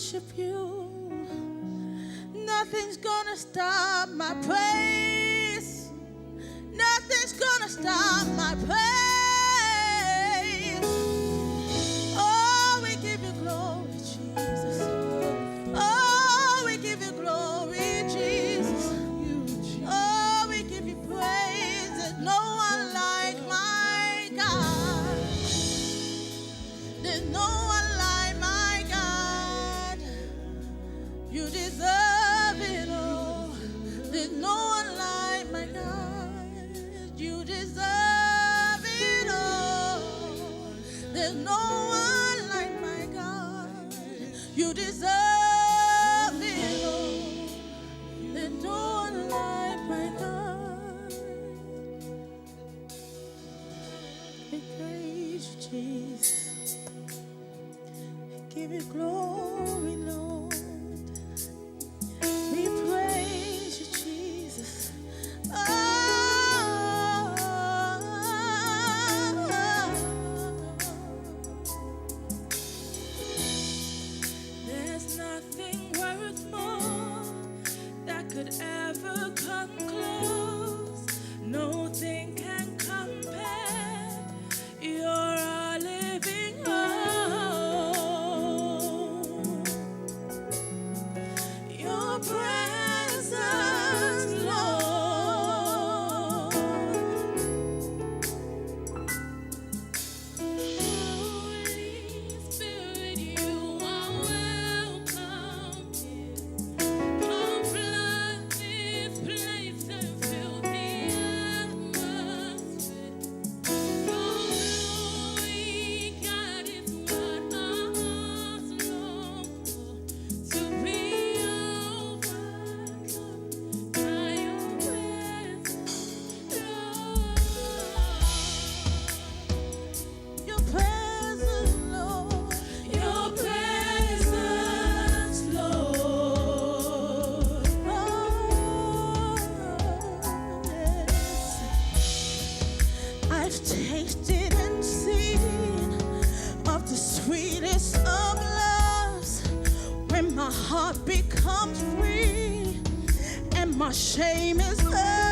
worship you. Nothing's gonna stop my praise. Nothing's gonna stop my praise. Oh, we give you glory, Jesus. Oh, we give you glory, Jesus. Oh, we give you praise. There's no one like my God. There's no one like my God. You deserve it all. There's no one like my God. You deserve it all. There's no one like my God. You deserve it all. There's no one like my God. We praise you, Jesus. Give you glory, Lord. We praise you, Jesus. Oh, there's nothing worth more that could ever come close. Nothing can compare. You're a living hope. Your presence, Lord. Holy Spirit, you are welcome here. Come flood this place and fill the atmosphere. Your glory, God, is what our hearts long for. To be overcome by your presence, Lord. Your presence, Lord. Your presence, Lord. Oh, yes. I've tasted and seen of the sweetest of loves, when my heart becomes free and my shame is undone.